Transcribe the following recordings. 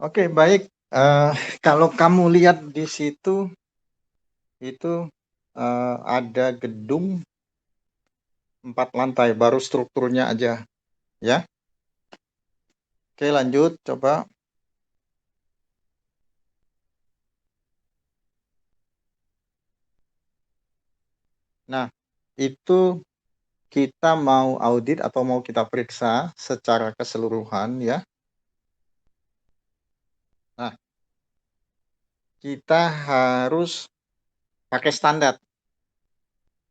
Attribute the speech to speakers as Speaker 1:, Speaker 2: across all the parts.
Speaker 1: Oke, baik. Kalau kamu lihat di situ, itu ada gedung 4 lantai, baru strukturnya aja, ya. Oke, lanjut, coba. Nah, itu kita mau audit atau mau kita periksa secara keseluruhan, ya. Nah, kita harus pakai standar.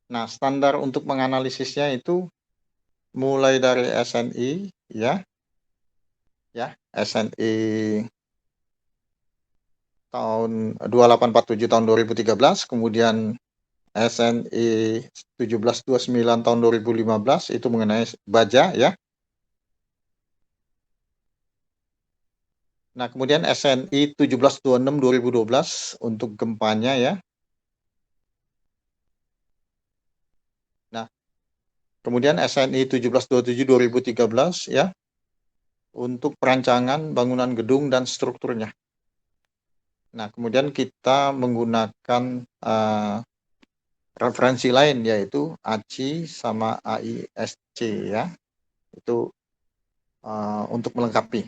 Speaker 1: Nah, standar untuk menganalisisnya itu mulai dari SNI, ya, SNI tahun 2847 tahun 2013, kemudian SNI 1729 tahun 2015 itu mengenai baja, ya. Nah, kemudian SNI 1726 2012 untuk gempanya, ya. Nah, kemudian SNI 1727 2013, ya, untuk perancangan bangunan gedung dan strukturnya. Nah, kemudian kita menggunakan referensi lain, yaitu ACI sama AISC, ya. Itu untuk melengkapi.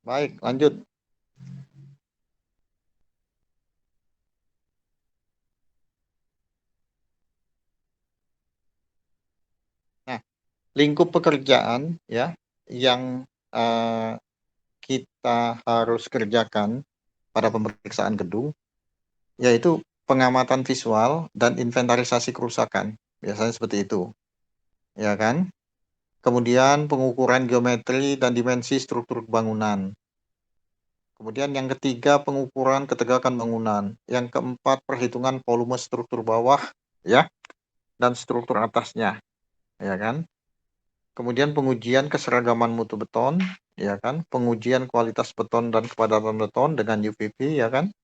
Speaker 1: Baik, lanjut. Nah, lingkup pekerjaan, ya, yang kita harus kerjakan pada pemeriksaan gedung, yaitu pengamatan visual dan inventarisasi kerusakan. Biasanya seperti itu, ya kan? Kemudian pengukuran geometri dan dimensi struktur bangunan. Kemudian yang ketiga, pengukuran ketegakan bangunan. Yang keempat, perhitungan volume struktur bawah, ya, dan struktur atasnya, ya kan? Kemudian pengujian keseragaman mutu beton, ya kan? Pengujian kualitas beton dan kepadatan beton dengan UPV, ya kan?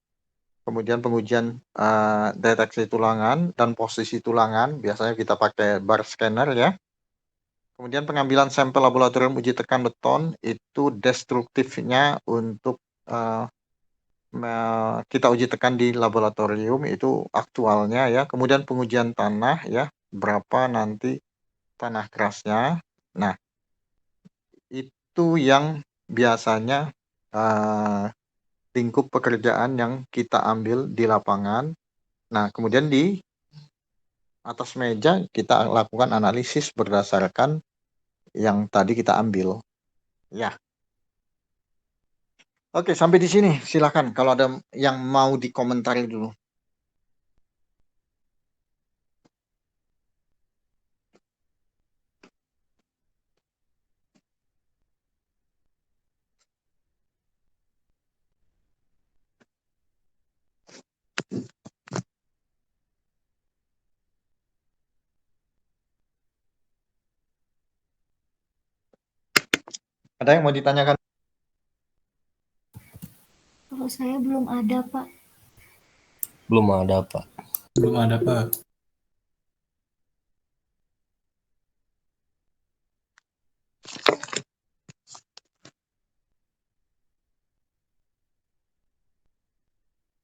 Speaker 1: Kemudian pengujian deteksi tulangan dan posisi tulangan, biasanya kita pakai bar scanner, ya. Kemudian pengambilan sampel laboratorium uji tekan beton, itu destruktifnya untuk kita uji tekan di laboratorium, itu aktualnya, ya. Kemudian pengujian tanah, ya, berapa nanti tanah kerasnya. Nah, itu yang biasanya lingkup pekerjaan yang kita ambil di lapangan. Nah, kemudian di atas meja kita lakukan analisis berdasarkan yang tadi kita ambil. Ya, oke, sampai di sini. Silakan kalau ada yang mau dikomentari dulu. Ada yang mau ditanyakan?
Speaker 2: Kalau saya belum ada, Pak.
Speaker 3: Belum ada, Pak.
Speaker 4: Belum ada, Pak.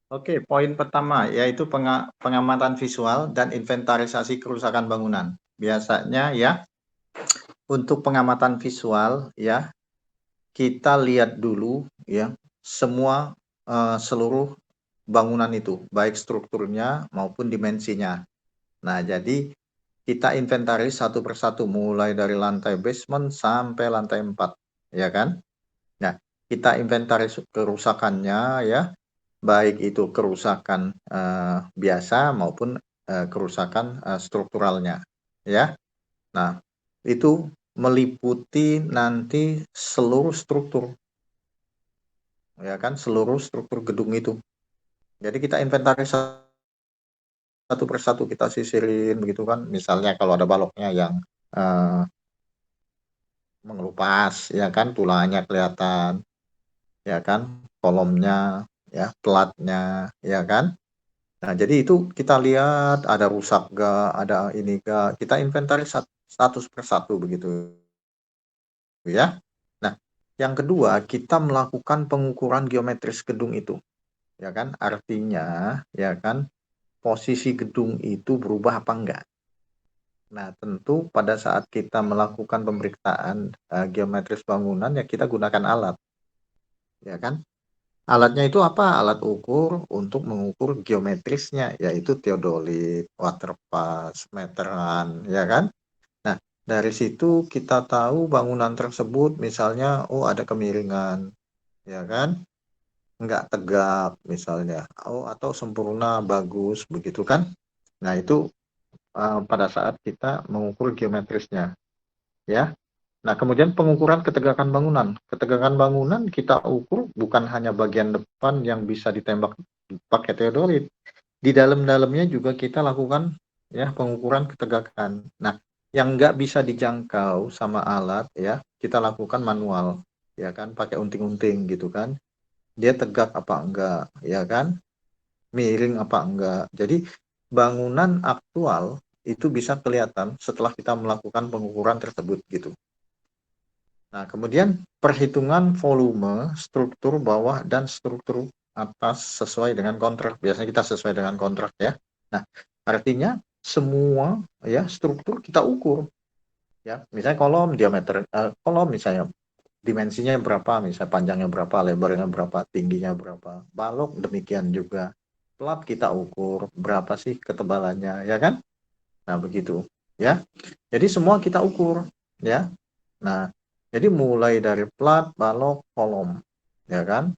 Speaker 1: Oke, poin pertama yaitu pengamatan visual dan inventarisasi kerusakan bangunan. Biasanya, ya, untuk pengamatan visual, ya, kita lihat dulu, ya, semua seluruh bangunan itu, baik strukturnya maupun dimensinya. Nah, jadi kita inventaris satu persatu mulai dari lantai basement sampai lantai 4, ya kan? Nah, kita inventaris kerusakannya, ya, baik itu kerusakan biasa maupun kerusakan strukturalnya, ya. Nah, itu meliputi nanti seluruh struktur, ya kan, seluruh struktur gedung itu. Jadi kita inventaris satu persatu, kita sisirin begitu kan. Misalnya kalau ada baloknya yang mengelupas, ya kan, tulangnya kelihatan, ya kan, kolomnya, ya, pelatnya, ya kan. Nah, jadi itu kita lihat ada rusak gak, ada ini gak, kita inventaris satu persatu begitu, ya. Nah, Yang kedua, kita melakukan pengukuran geometris gedung itu. Ya kan? Artinya, ya kan, posisi gedung itu berubah apa enggak. Nah, tentu pada saat kita melakukan pemeriksaan geometris bangunan, ya kita gunakan alat. Ya kan? Alatnya itu apa? Alat ukur untuk mengukur geometrisnya, yaitu teodolit, waterpas, meteran, ya kan? Nah, dari situ kita tahu bangunan tersebut misalnya, oh ada kemiringan, ya kan? Nggak tegak misalnya, oh atau sempurna, bagus, begitu kan? Nah, itu pada saat kita mengukur geometrisnya, ya. Nah, kemudian pengukuran ketegakan bangunan. Ketegakan bangunan kita ukur bukan hanya bagian depan yang bisa ditembak pakai teodolit. Di dalam-dalamnya juga kita lakukan ya pengukuran ketegakan. Nah, yang nggak bisa dijangkau sama alat ya, kita lakukan manual. Ya kan, pakai unting-unting gitu kan. Dia tegak apa enggak, ya kan? Miring apa enggak. Jadi, bangunan aktual itu bisa kelihatan setelah kita melakukan pengukuran tersebut gitu. Nah, kemudian perhitungan volume, struktur bawah, dan struktur atas sesuai dengan kontrak. Biasanya kita sesuai dengan kontrak ya. Nah, artinya semua ya struktur kita ukur. Ya, misalnya kolom diameter, kolom misalnya dimensinya berapa, misalnya panjangnya berapa, lebarnya berapa, tingginya berapa. Balok demikian juga. Plat kita ukur berapa sih ketebalannya, ya kan? Nah, begitu. Ya. Jadi semua kita ukur, ya. Nah, jadi mulai dari plat, balok, kolom, ya kan?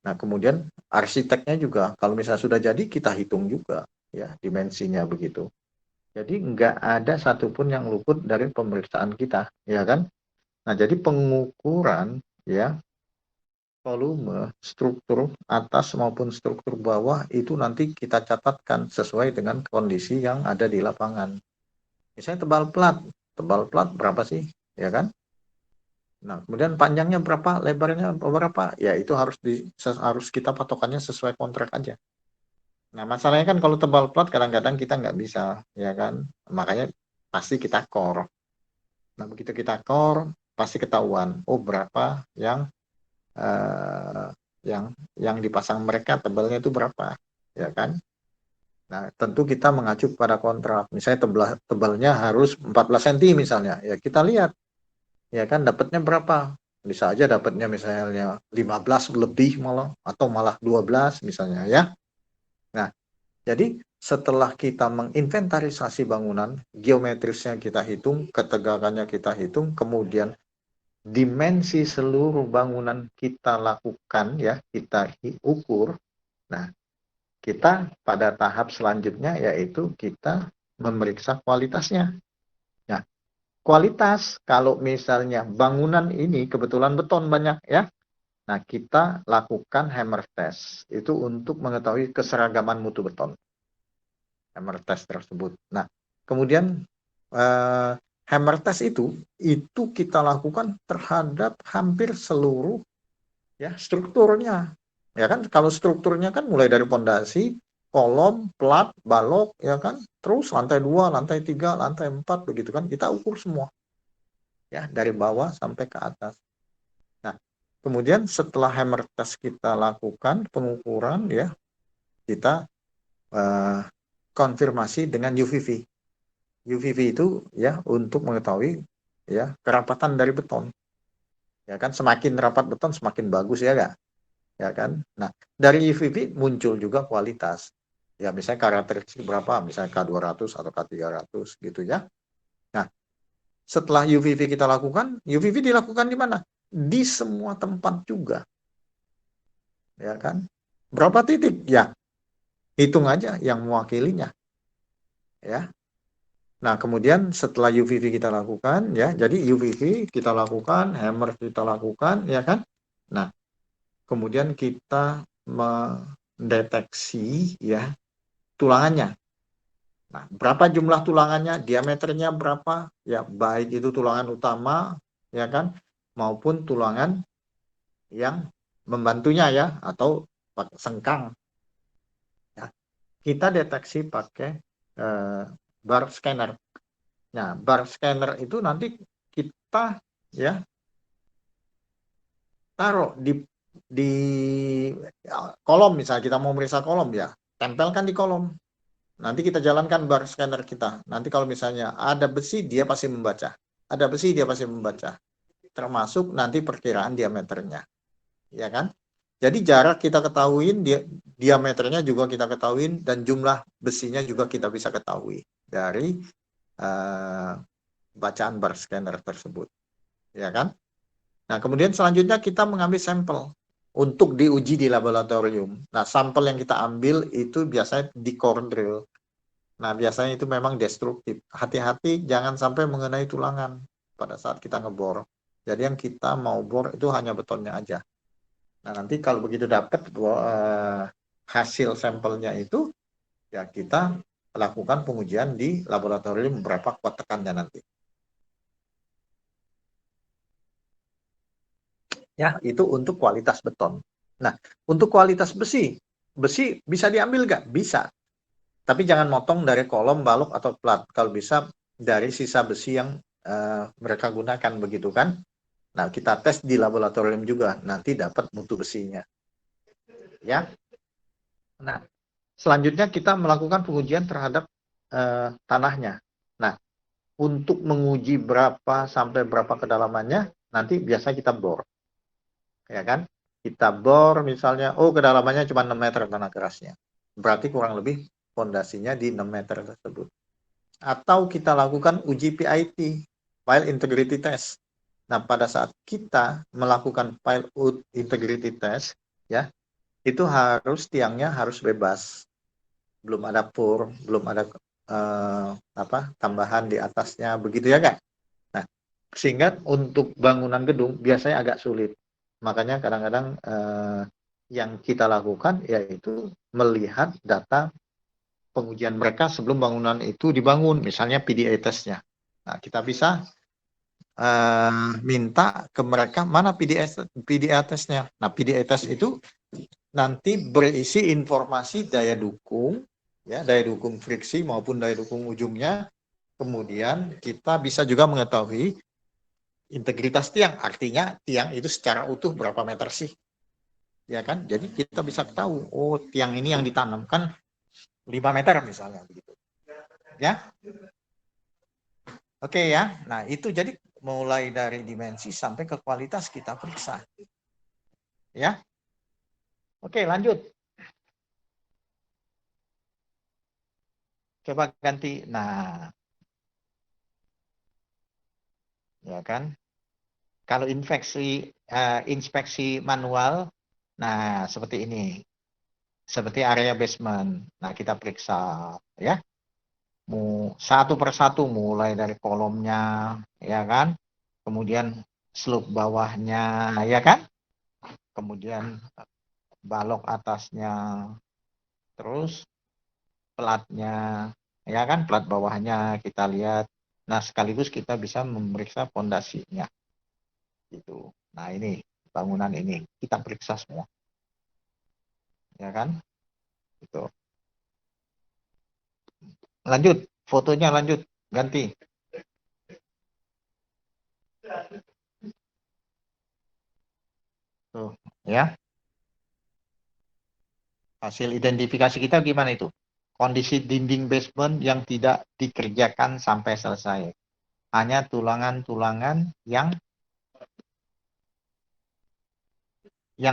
Speaker 1: Nah, kemudian arsiteknya juga, kalau misalnya sudah jadi, kita hitung juga, ya, dimensinya begitu. Jadi nggak ada satupun yang luput dari pemeriksaan kita, ya kan? Nah, jadi pengukuran, ya, volume, struktur atas maupun struktur bawah itu nanti kita catatkan sesuai dengan kondisi yang ada di lapangan. Misalnya tebal plat berapa sih, ya kan? Nah, kemudian panjangnya berapa, lebarnya berapa, ya itu harus kita patokannya sesuai kontrak aja. Nah, masalahnya kan kalau tebal plat kadang-kadang kita nggak bisa, ya kan? Makanya pasti kita core. Nah, begitu kita core, pasti ketahuan, oh berapa eh, yang dipasang mereka tebalnya itu berapa, ya kan? Nah, tentu kita mengacu pada kontrak. Misalnya tebalnya harus 14 cm misalnya, ya kita lihat ya kan dapatnya berapa, bisa aja dapatnya misalnya 15 lebih malah atau malah 12 misalnya ya. Nah, jadi setelah kita menginventarisasi bangunan, geometrisnya kita hitung, ketegakannya kita hitung, kemudian dimensi seluruh bangunan kita lakukan ya, kita ukur. Nah, kita pada tahap selanjutnya yaitu kita memeriksa kualitasnya. Nah, kualitas kalau misalnya bangunan ini kebetulan beton banyak ya. Nah, kita lakukan hammer test itu untuk mengetahui keseragaman mutu beton. Hammer test tersebut. Nah, kemudian hammer test itu kita lakukan terhadap hampir seluruh ya strukturnya. Ya kan kalau strukturnya kan mulai dari pondasi, kolom, plat, balok ya kan, terus lantai 2, lantai 3, lantai 4 begitu kan kita ukur semua. Ya, dari bawah sampai ke atas. Nah, kemudian setelah hammer test kita lakukan pengukuran ya, kita konfirmasi dengan UVV. UVV itu ya untuk mengetahui ya kerapatan dari beton. Ya kan semakin rapat beton semakin bagus ya enggak? Ya kan? Nah, dari UVV muncul juga kualitas. Ya misalnya karakteristik berapa, misalnya K200 atau K300 gitu ya. Nah, setelah UVV kita lakukan, UVV dilakukan di mana? Di semua tempat juga. Ya kan? Berapa titik? Ya, hitung aja yang mewakilinya. Ya. Nah, kemudian setelah UVV kita lakukan, ya, jadi UVV kita lakukan, hammer kita lakukan, ya kan? Nah, kemudian kita mendeteksi, ya, tulangannya. Nah, berapa jumlah tulangannya, diameternya berapa, ya, baik itu tulangan utama, ya kan, maupun tulangan yang membantunya, ya, atau sengkang. Ya. Kita deteksi pakai bar scanner. Nah, bar scanner itu nanti kita ya taruh di kolom, misalnya kita mau meriksa kolom ya, tempelkan di kolom. Nanti kita jalankan bar scanner kita. Nanti kalau misalnya ada besi, dia pasti membaca. Ada besi, dia pasti membaca. Termasuk nanti perkiraan diameternya. Ya kan? Jadi jarak kita ketahuin, diameternya juga kita ketahuin, dan jumlah besinya juga kita bisa ketahui dari bacaan bar scanner tersebut. Ya kan? Nah, kemudian selanjutnya kita mengambil sampel untuk diuji di laboratorium. Nah, sampel yang kita ambil itu biasanya di core drill. Nah, biasanya itu memang destruktif. Hati-hati jangan sampai mengenai tulangan pada saat kita ngebor. Jadi yang kita mau bor itu hanya betonnya aja. Nah, nanti kalau begitu dapat hasil sampelnya itu, ya kita lakukan pengujian di laboratorium berapa kuat tekannya nanti. Ya, itu untuk kualitas beton. Nah, untuk kualitas besi bisa diambil nggak? Bisa. Tapi jangan motong dari kolom, balok, atau plat. Kalau bisa dari sisa besi yang mereka gunakan, begitu kan? Nah, kita tes di laboratorium juga, nanti dapat mutu besinya. Ya. Nah, selanjutnya kita melakukan pengujian terhadap tanahnya. Nah, untuk menguji berapa sampai berapa kedalamannya, nanti biasa kita bor. Ya kan? Kita bor misalnya, kedalamannya cuma 6 meter tanah kerasnya. Berarti kurang lebih fondasinya di 6 meter tersebut. Atau kita lakukan uji PIT, Pile Integrity Test. Nah, pada saat kita melakukan Pile Integrity Test, ya, itu tiangnya harus bebas. Belum ada pur, belum ada tambahan di atasnya, begitu ya kan? Nah, sehingga untuk bangunan gedung biasanya agak sulit. Makanya kadang-kadang yang kita lakukan yaitu melihat data pengujian mereka sebelum bangunan itu dibangun, misalnya PDA testnya. Nah, kita bisa minta ke mereka mana PDA testnya. Nah, PDA test itu nanti berisi informasi daya dukung, ya, daya dukung friksi maupun daya dukung ujungnya. Kemudian kita bisa juga mengetahui integritas tiang, artinya tiang itu secara utuh berapa meter sih, ya kan? Jadi kita bisa tahu, tiang ini yang ditanamkan 5 meter misalnya, begitu. Ya, oke ya. Nah, itu jadi mulai dari dimensi sampai ke kualitas kita periksa. Ya, oke, lanjut. Coba ganti. Nah, ya kan? Kalau inspeksi manual, nah seperti ini, seperti area basement. Nah, kita periksa, ya, satu persatu, mulai dari kolomnya, ya kan? Kemudian slope bawahnya, ya kan? Kemudian balok atasnya, terus platnya, ya kan? Plat bawahnya kita lihat. Nah, sekaligus kita bisa memeriksa fondasinya. Gitu. Nah, ini bangunan ini kita periksa semua. Ya kan? Gitu. Lanjut, fotonya lanjut, ganti. Tuh, ya. Hasil identifikasi kita gimana itu? Kondisi dinding basement yang tidak dikerjakan sampai selesai. Hanya tulangan-tulangan yang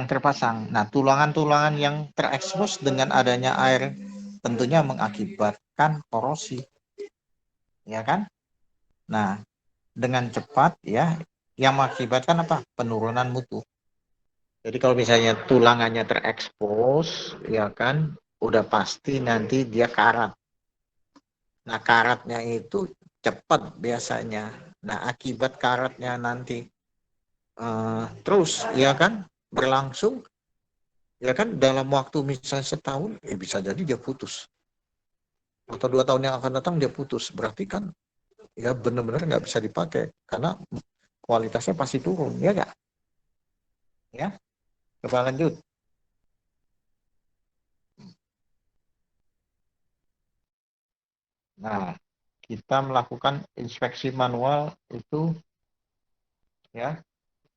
Speaker 1: terpasang. Nah, tulangan-tulangan yang terekspos dengan adanya air tentunya mengakibatkan korosi. Ya kan? Nah, dengan cepat ya, yang mengakibatkan apa? Penurunan mutu. Jadi kalau misalnya tulangannya terekspos, ya kan, udah pasti nanti dia karat. Nah, karatnya itu cepat biasanya. Nah, akibat karatnya nanti terus, ya kan, berlangsung, ya kan, dalam waktu misalnya setahun, bisa jadi dia putus. Atau 2 tahun yang akan datang dia putus. Berarti kan, ya benar-benar nggak bisa dipakai. Karena kualitasnya pasti turun, ya nggak? Ya, coba lanjut. Nah, kita melakukan inspeksi manual itu, ya,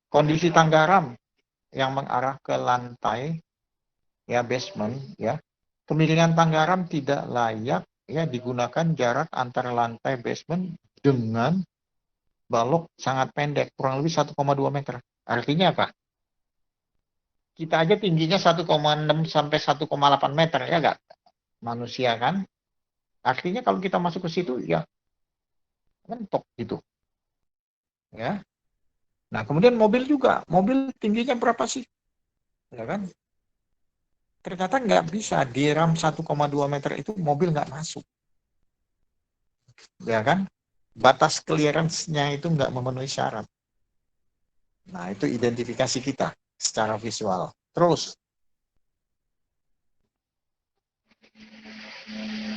Speaker 1: kondisi tangga ram. yang mengarah ke lantai, ya basement, ya kemiringan tangga ram tidak layak ya digunakan jarak antara lantai basement dengan balok sangat pendek, kurang lebih 1,2 meter. Artinya apa? Kita aja tingginya 1,6 sampai 1,8 meter, ya enggak? Manusia kan? Artinya kalau kita masuk ke situ, ya mentok gitu. Ya. Nah, kemudian mobil juga. Mobil tingginya berapa sih? Ya kan? Ternyata nggak bisa. Di ram 1,2 meter itu mobil nggak masuk. Ya kan? Batas clearance-nya itu nggak memenuhi syarat. Nah, itu identifikasi kita secara visual. Terus,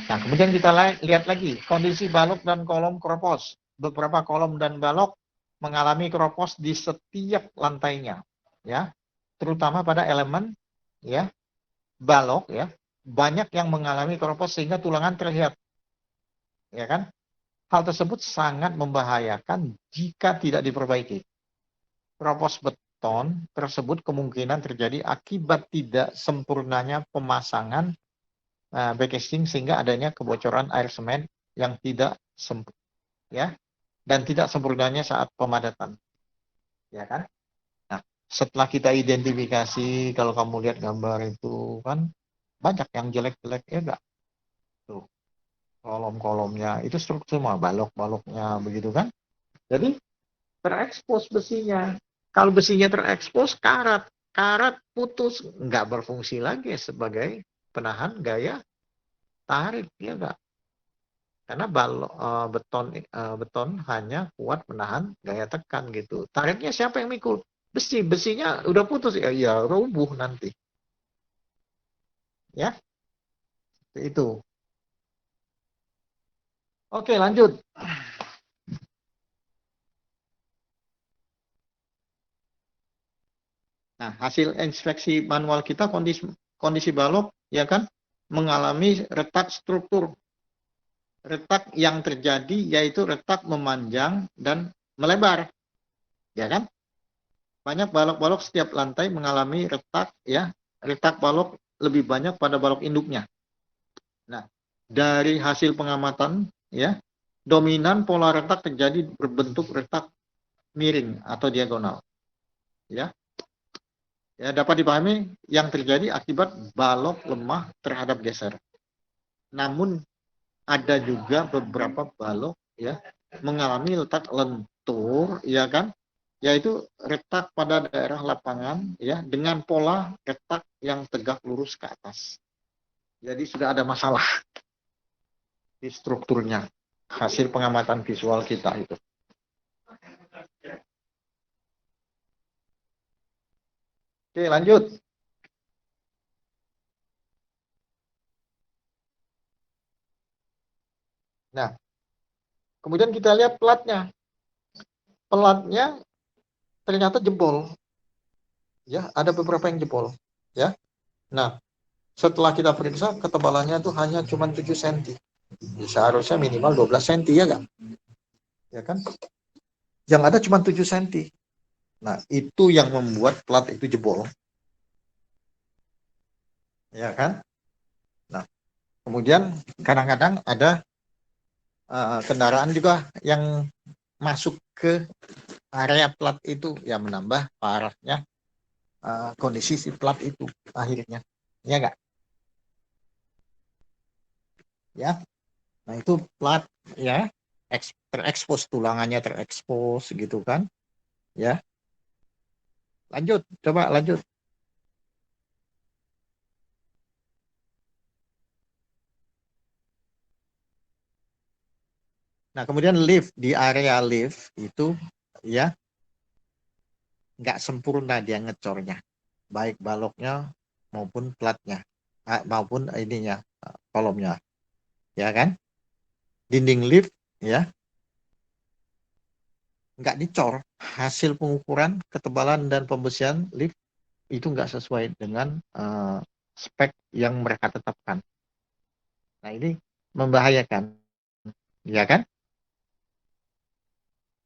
Speaker 1: nah kemudian kita lihat lagi kondisi balok dan kolom keropos. Beberapa kolom dan balok mengalami keropos di setiap lantainya, ya, terutama pada elemen, ya, balok, ya, banyak yang mengalami keropos sehingga tulangan terlihat, ya kan? Hal tersebut sangat membahayakan jika tidak diperbaiki. Keropos beton tersebut kemungkinan terjadi akibat tidak sempurnanya pemasangan backcasting sehingga adanya kebocoran air semen yang tidak sempurna, ya, dan tidak sempurnanya saat pemadatan, ya kan? Nah, setelah kita identifikasi, kalau kamu lihat gambar itu kan banyak yang jelek-jelek, ya enggak? Tuh, kolom-kolomnya itu struktur semua, balok-baloknya begitu kan? Jadi terekspos besinya. Kalau besinya terekspos, karat putus, nggak berfungsi lagi sebagai penahan gaya tarik, ya enggak? Karena beton hanya kuat menahan gaya tekan gitu. Tariknya siapa yang mikul? Besinya udah putus, ya rubuh nanti. Ya, itu. Oke, lanjut. Nah, hasil inspeksi manual kita kondisi balok, ya kan, mengalami retak struktur. Retak yang terjadi yaitu retak memanjang dan melebar, ya kan? Banyak balok-balok setiap lantai mengalami retak, ya. Retak balok lebih banyak pada balok induknya. Nah, dari hasil pengamatan, ya, dominan pola retak terjadi berbentuk retak miring atau diagonal, ya. Ya, dapat dipahami yang terjadi akibat balok lemah terhadap geser. Namun ada juga beberapa balok, ya, mengalami letak lentur, ya kan, yaitu retak pada daerah lapangan, ya, dengan pola retak yang tegak lurus ke atas. Jadi sudah ada masalah di strukturnya, hasil pengamatan visual kita itu. Oke, lanjut. Nah, kemudian kita lihat pelatnya. Pelatnya ternyata jebol. Ya, ada beberapa yang jebol, ya. Nah, setelah kita periksa ketebalannya itu hanya cuma 7 cm. Seharusnya minimal 12 cm, ya kan? Ya kan? Yang ada cuma 7 cm. Nah, itu yang membuat plat itu jebol. Ya kan? Nah, kemudian kadang-kadang ada kendaraan juga yang masuk ke area plat itu, ya menambah parahnya kondisi si plat itu akhirnya. Ya enggak? Ya. Nah, itu plat, ya, terekspos, tulangannya terekspos gitu kan. Ya. Lanjut, coba lanjut. Nah, kemudian lift, di area lift itu, ya, nggak sempurna dia ngecornya, baik baloknya maupun platnya, maupun ininya, kolomnya, ya kan? Dinding lift, ya, nggak dicor. Hasil pengukuran ketebalan dan pembesian lift itu nggak sesuai dengan spek yang mereka tetapkan. Nah, ini membahayakan, ya kan?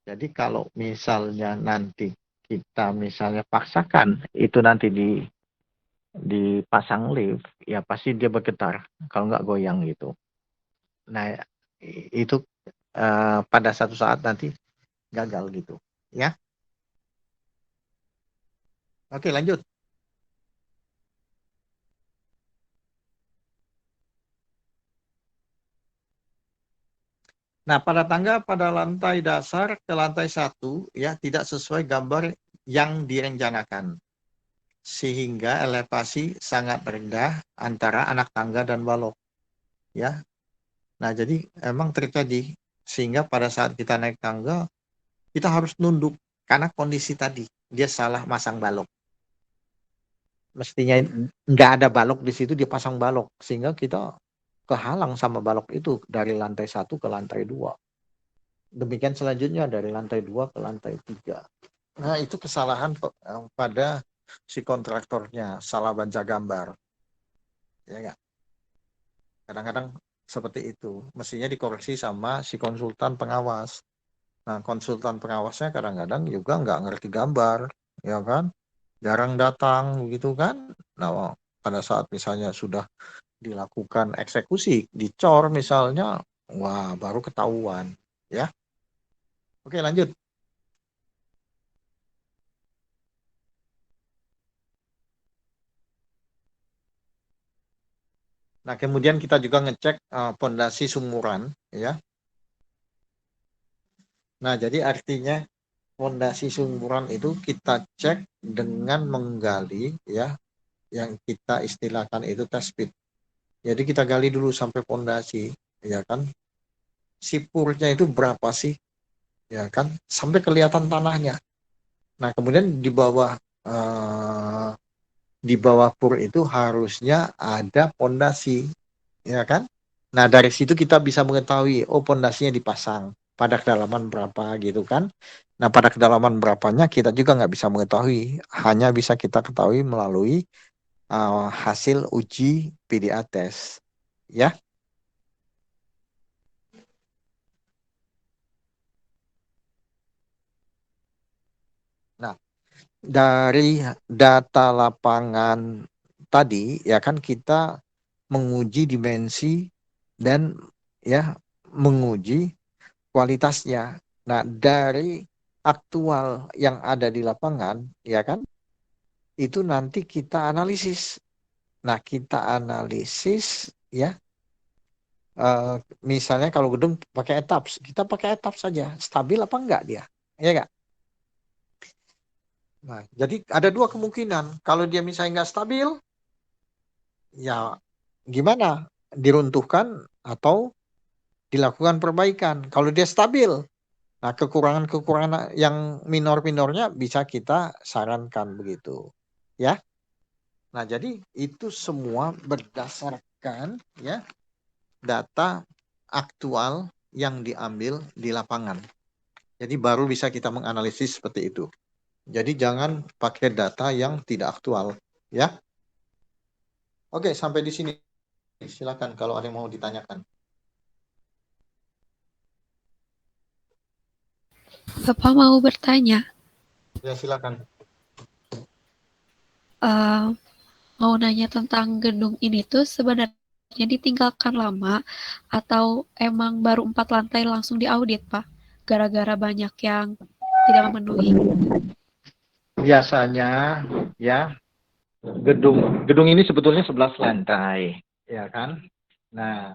Speaker 1: Jadi kalau misalnya nanti kita misalnya paksakan itu nanti dipasang lift, ya pasti dia bergetar, kalau nggak goyang gitu. Nah, itu pada satu saat nanti gagal gitu, ya. Oke, lanjut. Nah, pada tangga pada lantai dasar ke lantai 1 ya tidak sesuai gambar yang direncanakan. Sehingga elevasi sangat rendah antara anak tangga dan balok. Ya. Nah, jadi emang terjadi sehingga pada saat kita naik tangga kita harus nunduk karena kondisi tadi dia salah masang balok. Mestinya nggak ada balok di situ, dia pasang balok sehingga kita kehalang sama balok itu dari lantai 1 ke lantai 2. Demikian selanjutnya dari lantai 2 ke lantai 3. Nah, itu kesalahan pada si kontraktornya, salah baca gambar. Ya enggak? Kadang-kadang seperti itu. Mestinya dikoreksi sama si konsultan pengawas. Nah, konsultan pengawasnya kadang-kadang juga nggak ngerti gambar, ya kan? Jarang datang, begitu kan? Nah, pada saat misalnya sudah dilakukan eksekusi, dicor misalnya, wah baru ketahuan, ya. Oke, lanjut. Nah, kemudian kita juga ngecek pondasi sumuran, ya. Nah, jadi artinya pondasi sumuran itu kita cek dengan menggali, ya, yang kita istilahkan itu test pit. Jadi kita gali dulu sampai pondasi, ya kan? Sipurnya itu berapa sih, ya kan? Sampai kelihatan tanahnya. Nah, kemudian di bawah pur itu harusnya ada pondasi, ya kan? Nah, dari situ kita bisa mengetahui, oh pondasinya dipasang pada kedalaman berapa gitu kan. Nah, pada kedalaman berapanya kita juga nggak bisa mengetahui. Hanya bisa kita ketahui melalui hasil uji PDA test. Ya. Nah, dari data lapangan tadi, ya kan kita menguji dimensi dan ya menguji kualitasnya. Nah, dari aktual yang ada di lapangan, ya kan, itu nanti kita analisis. Nah, kita analisis, ya, misalnya kalau gedung pakai etaps, kita pakai etaps saja, stabil apa enggak dia, ya enggak? Nah, jadi ada dua kemungkinan. Kalau dia misalnya enggak stabil, ya gimana? Diruntuhkan atau dilakukan perbaikan. Kalau dia stabil, nah, kekurangan-kekurangan yang minor-minornya bisa kita sarankan begitu. Ya. Nah, jadi itu semua berdasarkan ya data aktual yang diambil di lapangan. Jadi baru bisa kita menganalisis seperti itu. Jadi jangan pakai data yang tidak aktual, ya. Oke, sampai di sini. Silakan kalau ada yang mau ditanyakan.
Speaker 4: Bapak mau bertanya,
Speaker 1: Ya, silakan.
Speaker 4: mau nanya tentang gedung ini tuh sebenarnya ditinggalkan lama atau emang baru 4 lantai langsung diaudit, Pak? Gara-gara banyak yang tidak memenuhi.
Speaker 1: Biasanya ya gedung ini sebetulnya 11 lantai, ya kan? Nah,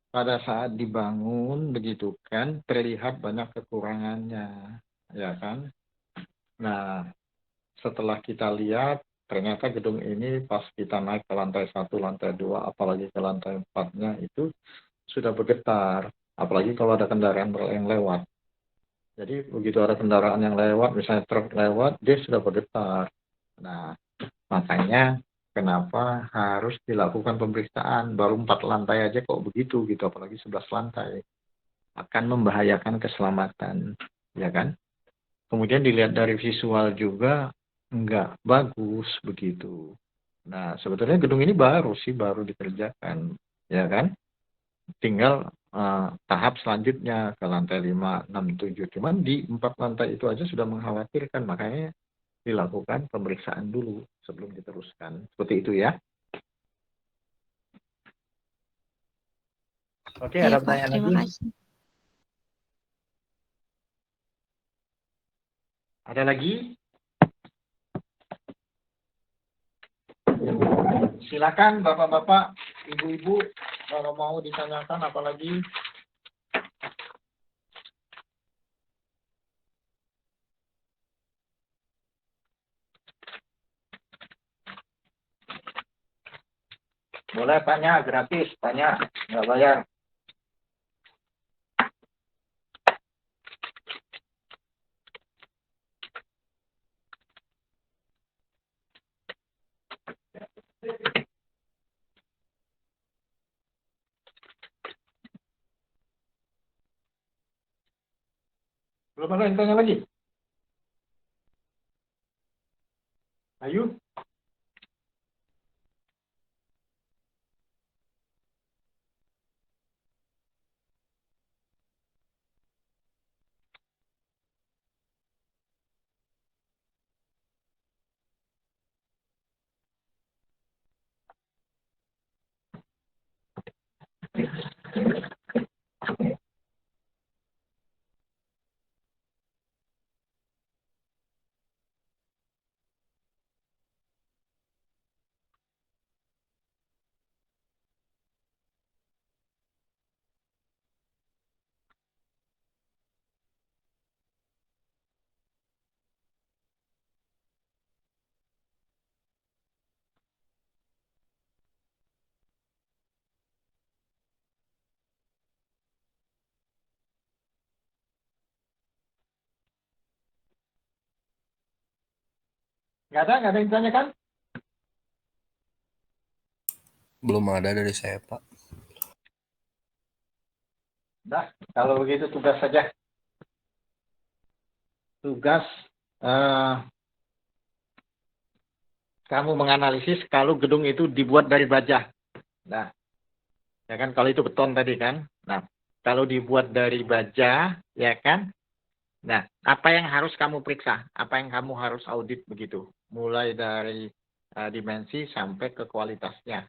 Speaker 1: pada saat dibangun begitu kan terlihat banyak kekurangannya, ya kan? Nah, setelah kita lihat ternyata gedung ini pas kita naik ke lantai 1, lantai 2, apalagi ke lantai 4-nya itu sudah bergetar, apalagi kalau ada kendaraan yang lewat. Jadi begitu ada kendaraan yang lewat, misalnya truk lewat, dia sudah bergetar. Nah, makanya kenapa harus dilakukan pemeriksaan, baru 4 lantai aja kok begitu gitu, apalagi 11 lantai. Akan membahayakan keselamatan, ya kan? Kemudian dilihat dari visual juga enggak bagus begitu. Nah, sebetulnya gedung ini baru dikerjakan, ya kan? Tinggal tahap selanjutnya ke lantai 5, 6, 7. Cuman di 4 lantai itu aja sudah mengkhawatirkan, makanya dilakukan pemeriksaan dulu sebelum diteruskan. Seperti itu ya. Oke,
Speaker 4: Iya,
Speaker 1: ada
Speaker 4: Pak.
Speaker 1: pertanyaan
Speaker 4: Terima
Speaker 1: lagi?
Speaker 4: kasih.
Speaker 1: Ada lagi? Silakan Bapak-bapak, Ibu-ibu, kalau mau ditanyakan apa lagi? Boleh tanya, gratis, tanya, nggak bayar. Belum ada yang tanya lagi? Ayo. Nggak ada yang ditanyakan?
Speaker 3: Belum ada dari saya, Pak.
Speaker 1: Nah, kalau begitu tugas saja. Tugas kamu menganalisis kalau gedung itu dibuat dari baja. Nah, ya kan kalau itu beton tadi kan. Nah, kalau dibuat dari baja, ya kan. Nah, apa yang harus kamu periksa? Apa yang kamu harus audit begitu? Mulai dari dimensi sampai ke kualitasnya.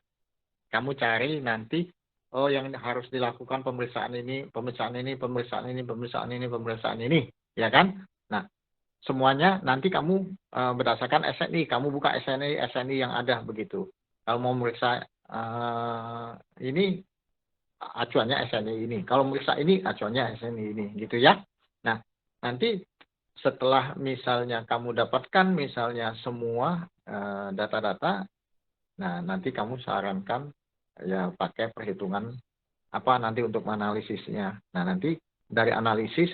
Speaker 1: Kamu cari nanti, oh yang harus dilakukan pemeriksaan ini, pemeriksaan ini, pemeriksaan ini, pemeriksaan ini, pemeriksaan ini, ya kan? Nah, semuanya nanti kamu berdasarkan SNI, kamu buka SNI yang ada begitu. Kalau mau memeriksa ini, acuannya SNI ini. Kalau memeriksa ini, acuannya SNI ini, gitu ya. Nah, nanti setelah misalnya kamu dapatkan misalnya semua data-data, nah nanti kamu sarankan ya pakai perhitungan apa nanti untuk analisisnya. Nah, nanti dari analisis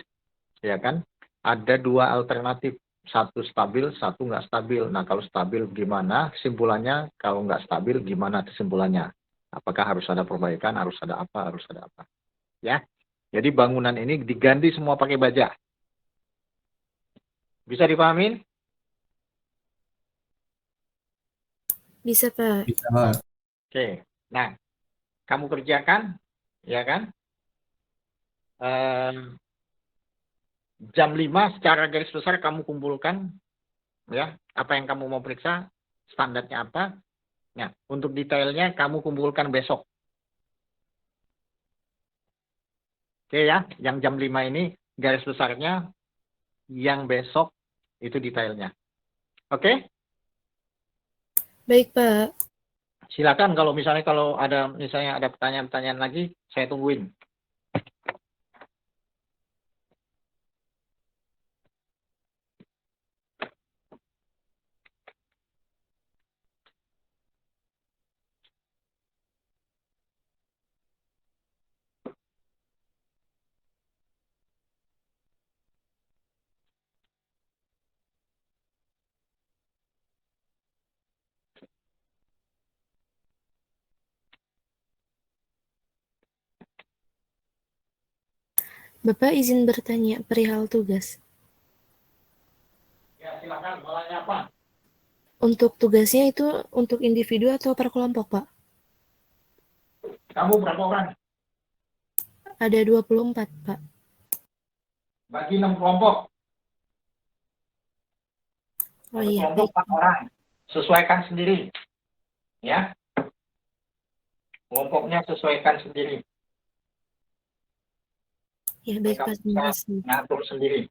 Speaker 1: ya kan ada 2 alternatif, satu stabil, satu nggak stabil. Nah, kalau stabil gimana kesimpulannya, kalau nggak stabil gimana kesimpulannya. Apakah harus ada perbaikan, harus ada apa, harus ada apa. Ya, jadi bangunan ini diganti semua pakai baja. Bisa dipahamin?
Speaker 2: Bisa, Pak.
Speaker 3: Bisa, Pak.
Speaker 1: Oke, nah kamu kerjakan, ya kan? Jam 5 secara garis besar kamu kumpulkan, ya apa yang kamu mau periksa, standarnya apa. Nah, untuk detailnya kamu kumpulkan besok. Oke ya, yang jam 5 ini garis besarnya, yang besok itu detailnya. Oke?
Speaker 2: Baik, Pak.
Speaker 1: Silakan kalau ada pertanyaan-pertanyaan lagi, saya tungguin.
Speaker 2: Bapak izin bertanya perihal tugas.
Speaker 1: Ya, silakan mau tanya apa?
Speaker 2: Untuk tugasnya itu untuk individu atau per kelompok, Pak?
Speaker 1: Kamu berapa orang?
Speaker 2: Ada 24, Pak.
Speaker 1: Bagi 6 kelompok.
Speaker 2: Oh
Speaker 1: Satu
Speaker 2: iya,
Speaker 1: kelompok
Speaker 2: baik.
Speaker 1: 4 orang. Sesuaikan sendiri. Ya. Kelompoknya sesuaikan sendiri.
Speaker 2: Ya, baik,
Speaker 1: Mereka
Speaker 2: Pak. Terima
Speaker 1: bisa
Speaker 2: kasih.
Speaker 1: ngatur sendiri.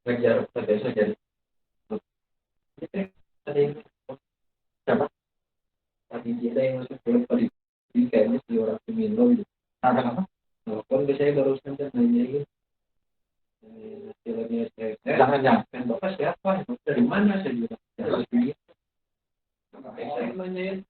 Speaker 1: Belajar biasa jadi. Ada yang siapa? Tadi kita yang masuk belum tadi. Ini kayaknya si orang Pemindo gitu. Ada apa? Telepon biasanya barusan kan nanya ini. Hasilnya jangan. Kan bapak siapa? Dari mana saya juga? Dari sini. Saya nanyain.